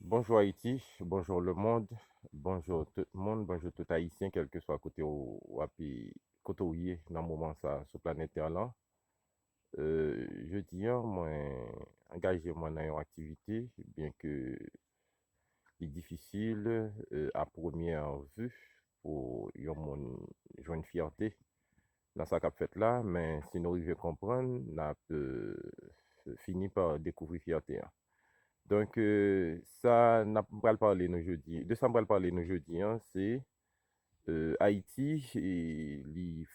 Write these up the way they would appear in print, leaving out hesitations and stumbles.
Bonjour Haïti, bonjour le monde, bonjour tout le monde, bonjour tout Haïtien, quel que soit côté ou api côté où y est dans le moment ça sur planète Terre là. Je dis moi engagé moi dans une activité bien que c'est difficile à première vue pour yon moun joindre fierté dans sa cap fait là, mais si nous arrivons à comprendre, n'a fini par découvrir fierté, hein. Donc, ça n'a pas parler nous jeudi. De ça, on va parler nous jeudi, hein, c'est Haïti et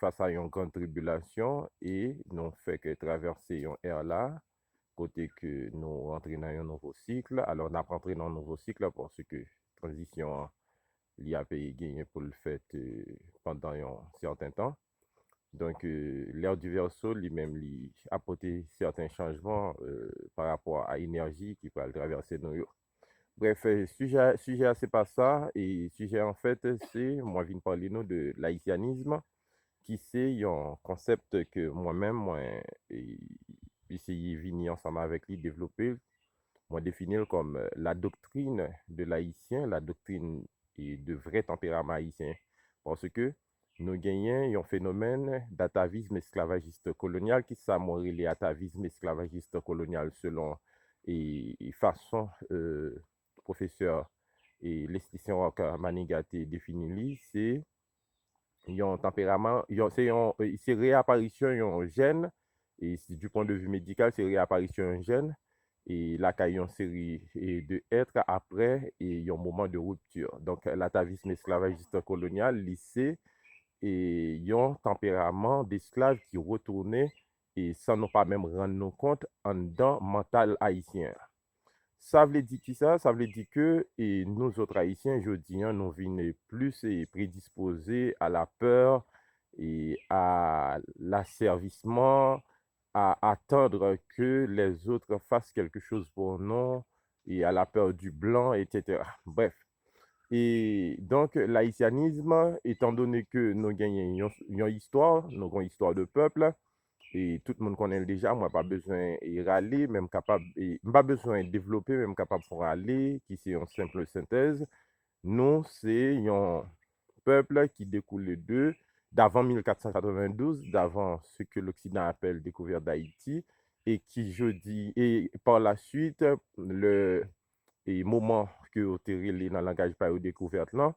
face à une grande tribulation et nous fait que traverser une ère là, côté que nous rentrons dans un nouveau cycle. Alors, on a rentré dans un nouveau cycle parce que transition, il y a pays gagné pour le fait pendant un certain temps. Donc, l'ère du Verseau lui-même lui apporté certains changements par rapport à l'énergie qui peut traverser nous. Bref, sujet c'est pas ça. Et sujet en fait, c'est, moi, je viens parler nous de l'haïtianisme, qui c'est un concept que moi-même, moi, et, essayé de venir ensemble avec lui, développer, moi, définir comme la doctrine de l'haïtien, la doctrine et de vrai tempérament haïtien. Parce que nous gagnons un phénomène d'atavisme esclavagiste colonial qui s'amorait les atavisme esclavagiste colonial selon et façon professeur et l'esthéticien Manigaté définit, c'est un tempérament, c'est réapparition d'un gène, et du point de vue médical, c'est réapparition d'un gène, et là, il y a une série de êtres après, et il y a un moment de rupture. Donc, l'atavisme esclavagiste colonial, lycée, et il y a un tempérament d'esclave qui retournait, et sans nous pas même rendre nous compte, en dedans mental haïtien. Ça veut dire qui ça? Ça veut dire que et nous autres Haïtiens, je dis, hein, nous venons plus prédisposés à la peur et à l'asservissement, à attendre que les autres fassent quelque chose pour nous et à la peur du blanc, etc. Bref. Et donc, l'haïtianisme, étant donné que nous gagnons une histoire, nous avons une histoire de peuple, et tout le monde connaît déjà, moi pas besoin de râler, même capable, et pas besoin de développer, même capable de râler, qui c'est une simple synthèse. Nous, c'est un peuple qui découle d'avant 1492, d'avant ce que l'Occident appelle découverte d'Haïti, et qui, je dis, et par la suite, le moment que vous avez dans le langage par découverte là,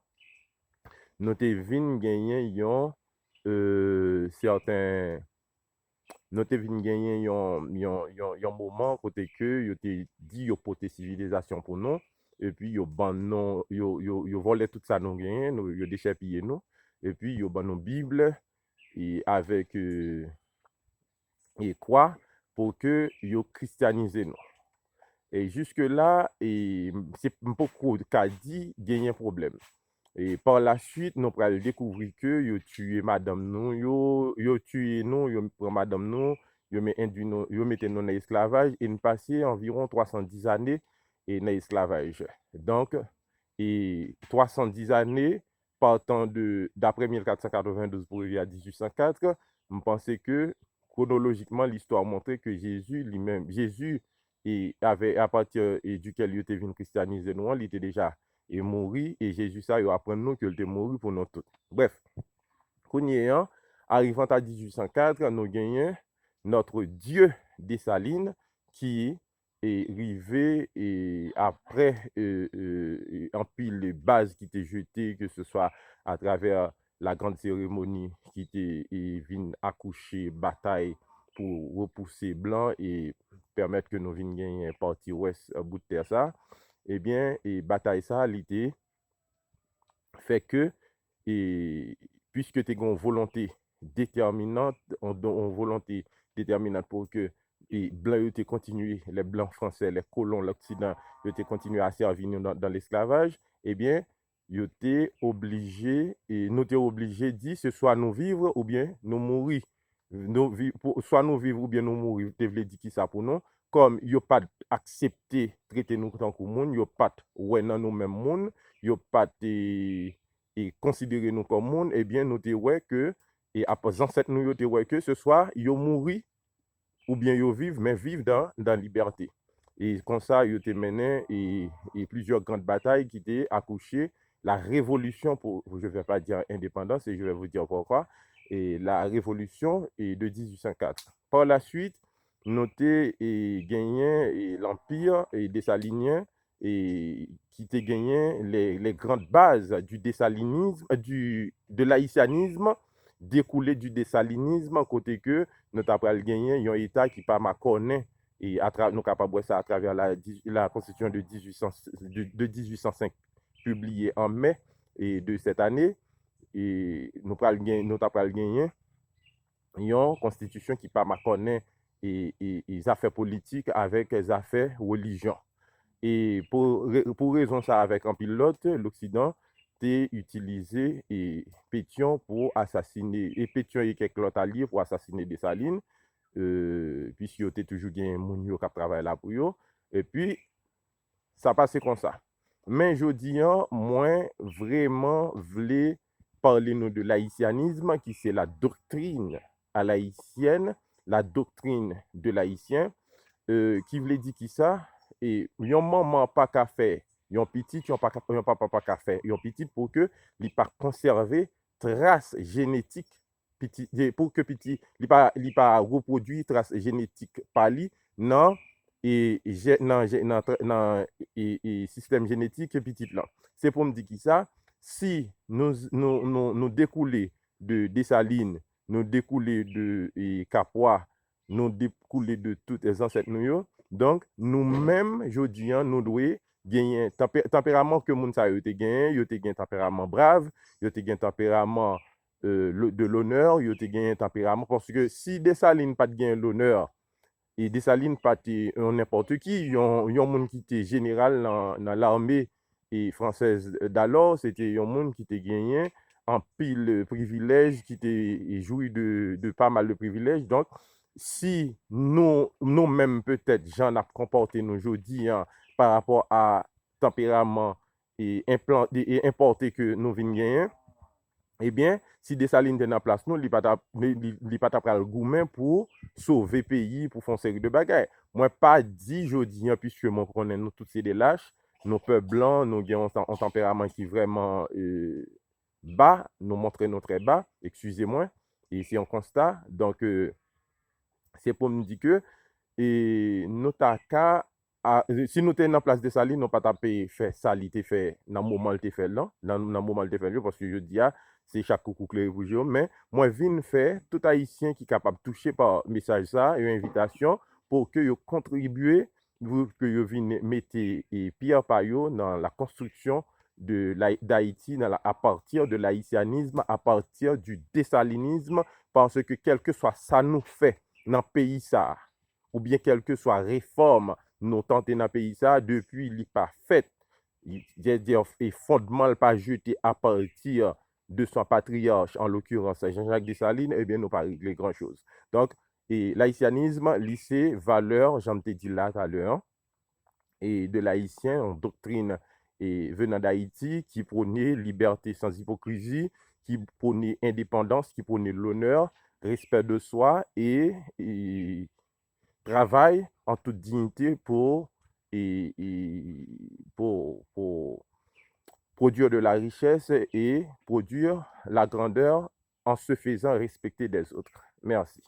nous avons gagné certains. Nous te vin genyen yon moment côté que yo te dit yo pote civilisation pour nous et puis yo ban non yo volé tout ça nous genyen yo déchapillé nous et puis yo ban nous Bible et avec et quoi pour que yo christianiser nous. Et jusque là et c'est beaucoup de cas dit genyen problème. Et par la suite, nous allons découvrir que yo tué madame nous, yo tué nous, yo prend madame nous, yo met induit nous, yo mette nous dans l'esclavage et nous passé environ 310 années et dans l'esclavage. Donc, et 310 années partant de d'après 1492 pour arriver à 1804, je pense que chronologiquement l'histoire montrait que Jésus lui-même, Jésus et avait à partir duquel il était venu christianiser nous, il était déjà et mourir et Jésus ça il apprend nous qu'il était mort pour nous tous. Bref, Kounye, arrivant à 1804, nous gagnons notre Dieu Dessalines qui est arrivé et après en pile les bases qui étaient jetées, que ce soit à travers la grande cérémonie qui était venu accoucher bataille pour repousser blanc et permettre que nous venions gagner partie ouest bout de terre ça, eh bien, et bataille ça, l'idée fait que, et, puisque tu as une volonté déterminante, une volonté déterminante pour que les Blancs continuent, les Blancs français, les colons, l'Occident, ils continuent à servir dans l'esclavage, eh bien, ils étaient obligés, et nous étions obligés de dire, ce soit nous vivre ou bien nous mourir. Soit nous vivre ou bien nous mourir. Tu veux dire qui ça pour nous? Comme ils n'ont pas accepté traiter nous tant que monde, ils n'ont pas ouais dans nous mêmes monde, ils n'ont pas considéré nous comme monde, eh bien, nous te ouais que, et après ancêtres nous te ouais que ce soit ils mourir ou bien ils vivent, mais vivent dans la liberté. Et comme ça, il a mené et plusieurs grandes batailles qui étaient accouchées. La révolution, je ne vais pas dire indépendance, et je vais vous dire pourquoi, et la révolution est de 1804. Par la suite, noté et gagné l'empire et dessalinien et qui t'a gagné les grandes bases du dessalinisme, de l'haïtianisme découlé du dessalinisme, côté que nous avons gagné un État qui pas connaît et nous capables ça à travers la constitution de 1805 publiée en mai et de cette année et nous avons gagné une constitution qui pas connaît et les affaires politiques avec les affaires religion. Et pour raison ça, avec un pilote, l'Occident a utilisé et Pétion pour assassiner, et Pétion et quelques autres alliés pour assassiner Dessalines, puisqu'il était toujours bien moun yo qui travaille là pour eux. Et puis, ça passait comme ça. Mais je dis, moi, vraiment, voulais parler nous de l'haïtianisme, qui c'est la doctrine à l'haïtienne, la doctrine de l'haïtien, qui voulait dire qui ça, et yon maman pas qu'à faire, yon petit, yon papa pas qu'à faire, yon petit pour que li pas conserver traces génétiques petit, pour que petit li pas reproduire traces génétiques par li non et système génétique petit là. C'est pour me dire qui ça, si nous découler de Dessalines, nous découler de Capois, nous découler de toutes les ancêtres nous, donc nous-mêmes, je dis, nous devons gagner tempérament que moun sa yo te gagné, yo te gagné tempérament brave, yo te gagné tempérament de l'honneur, yo te gagné tempérament parce que si Dessalines pas gagné l'honneur et Dessalines pas n'importe qui, yon moun qui était général dans l'armée et française d'alors, c'était yon moun qui était gagné en pile privilège, qui était joui de pas mal de privilèges. Donc si nous-mêmes peut-être j'en a comporté nous aujourd'hui par rapport à tempérament et importé que nous venons gagner, eh bien, si Dessalines est en place, nous, il n'y a pas le gourmet pour sauver le pays, pour faire une série de bagages. Moi, pas dit, je dis, puisque moi, connais nous tous ces des lâches, nos peuples blancs, nous avons un tempérament qui est vraiment bas, nous montrons notre très bas, excusez-moi, et c'est un constat. Donc, c'est pour me dire que, et nous si nous sommes en place de Salines, nous pas taper faire ça, fait dans le moment où tu fait là, dans le moment où tu fait là, parce que je dis, c'est chaque coucou clé réfugié, mais moi, je viens faire tout haïtien qui est capable de toucher par message ça, une invitation pour que vous contribuez, que vous venez mettre pierre par dans la construction d'Haïti à partir de l'haïtianisme, à partir du dessalinisme, parce que quel que soit ça nous fait dans le pays ça, ou bien quelle que soit réforme nous tentons dans le pays ça, depuis il n'est pas fait, et fondement pas jeté à partir de son patriarche, en l'occurrence Jean-Jacques Dessalines, eh bien nous pas régler grand chose. Donc, et l'haïtianisme, lycée, valeur, j'en t'ai dit là tout à l'heure, et de l'haïtien, en doctrine et venant d'Haïti, qui prônait liberté sans hypocrisie, qui prônait indépendance, qui prônait l'honneur, respect de soi et travail en toute dignité pour produire de la richesse et produire la grandeur en se faisant respecter des autres. Merci.